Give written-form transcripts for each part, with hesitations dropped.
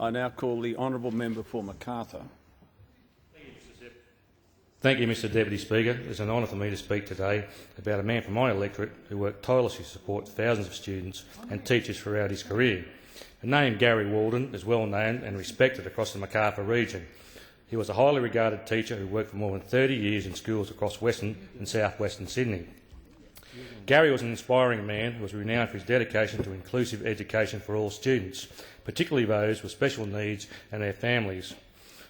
I now call the honourable member for Macarthur. Thank you, Mr Deputy Speaker. It's an honour for me to speak today about a man from my electorate who worked tirelessly to support thousands of students and teachers throughout his career. The name Gary Walden is well known and respected across the Macarthur region. He was a highly regarded teacher who worked for more than 30 years in schools across Western and south-western Sydney. Gary was an inspiring man who was renowned for his dedication to inclusive education for all students, particularly those with special needs and their families.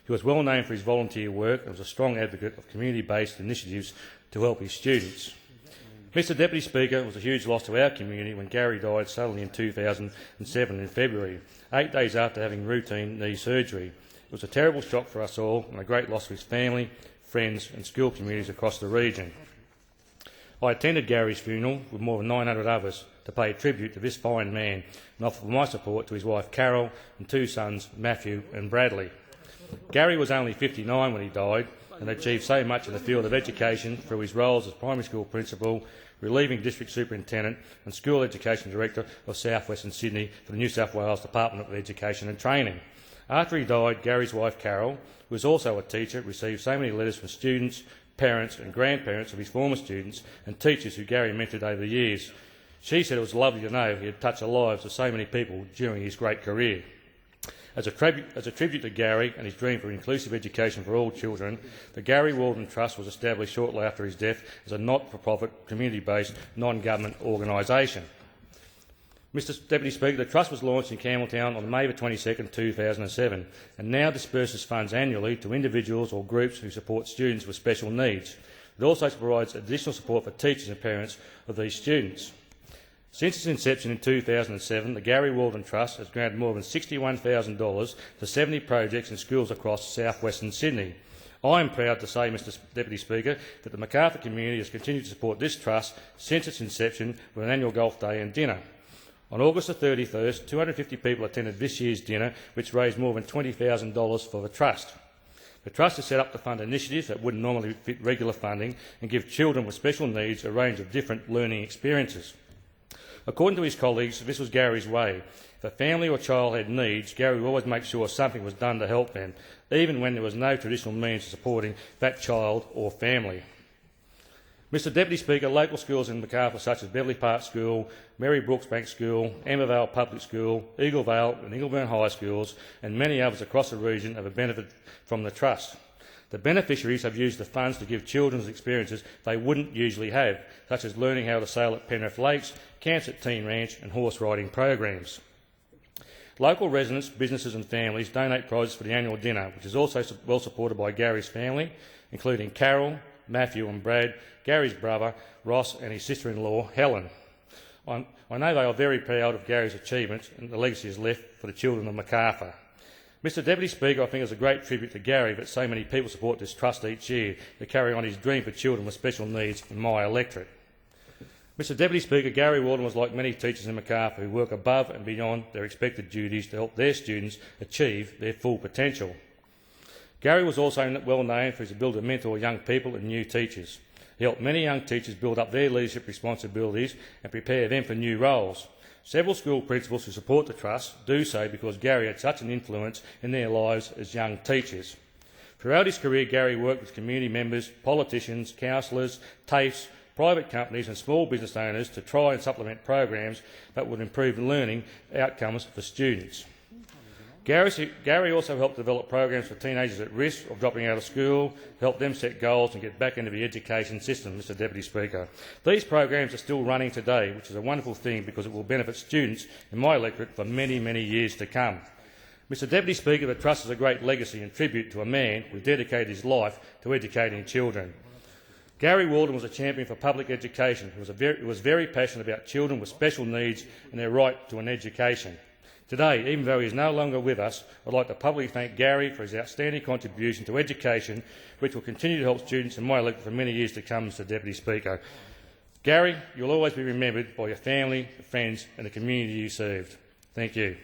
He was well known for his volunteer work and was a strong advocate of community-based initiatives to help his students. Mr Deputy Speaker, it was a huge loss to our community when Gary died suddenly in 2007 in February, 8 days after having routine knee surgery. It was a terrible shock for us all and a great loss for his family, friends and school communities across the region. I attended Gary's funeral with more than 900 others to pay tribute to this fine man and offer my support to his wife Carol and two sons Matthew and Bradley. Gary was only 59 when he died and achieved so much in the field of education through his roles as primary school principal, relieving district superintendent and school education director of South Western Sydney for the New South Wales Department of Education and Training. After he died, Gary's wife Carol, who was also a teacher, received so many letters from students, parents and grandparents of his former students and teachers who Gary mentored over the years. She said it was lovely to know he had touched the lives of so many people during his great career. As a tribute to Gary and his dream for inclusive education for all children, the Gary Walden Trust was established shortly after his death as a not-for-profit, community-based, non-government organisation. Mr Deputy Speaker, the Trust was launched in Campbelltown on May 22, 2007 and now disburses funds annually to individuals or groups who support students with special needs. It also provides additional support for teachers and parents of these students. Since its inception in 2007, the Gary Walden Trust has granted more than $61,000 to 70 projects in schools across south-western Sydney. I am proud to say, Mr Deputy Speaker, that the Macarthur community has continued to support this trust since its inception with an annual golf day and dinner. On August the 31st, 250 people attended this year's dinner, which raised more than $20,000 for the Trust. The Trust is set up to fund initiatives that wouldn't normally fit regular funding and give children with special needs a range of different learning experiences. According to his colleagues, this was Gary's way. If a family or child had needs, Gary would always make sure something was done to help them, even when there was no traditional means of supporting that child or family. Mr Deputy Speaker, local schools in Macarthur such as Beverley Park School, Mary Brooksbank School, Ambervale Public School, Eagle Vale and Ingleburn High Schools and many others across the region have benefited from the Trust. The beneficiaries have used the funds to give children experiences they wouldn't usually have, such as learning how to sail at Penrith Lakes, camps at Teen Ranch and horse riding programs. Local residents, businesses and families donate prizes for the annual dinner, which is also well supported by Gary's family, including Carol, Matthew and Brad, Gary's brother Ross and his sister-in-law Helen. I know they are very proud of Gary's achievements and the legacy he has left for the children of Macarthur. Mr Deputy Speaker, I think it's a great tribute to Gary that so many people support this trust each year to carry on his dream for children with special needs in my electorate. Mr Deputy Speaker, Gary Walden was like many teachers in Macarthur who work above and beyond their expected duties to help their students achieve their full potential. Gary was also well known for his ability to mentor young people and new teachers. He helped many young teachers build up their leadership responsibilities and prepare them for new roles. Several school principals who support the Trust do so because Gary had such an influence in their lives as young teachers. Throughout his career, Gary worked with community members, politicians, councillors, TAFEs, private companies and small business owners to try and supplement programs that would improve learning outcomes for students. Gary also helped develop programs for teenagers at risk of dropping out of school, help them set goals and get back into the education system, Mr Deputy Speaker. These programs are still running today, which is a wonderful thing because it will benefit students in my electorate for many, many years to come. Mr Deputy Speaker, the Trust is a great legacy and tribute to a man who dedicated his life to educating children. Gary Walden was a champion for public education. He was very passionate about children with special needs and their right to an education. Today, even though he is no longer with us, I'd like to publicly thank Gary for his outstanding contribution to education, which will continue to help students in my electorate for many years to come, Mr Deputy Speaker. Gary, you'll always be remembered by your family, your friends and the community you served. Thank you.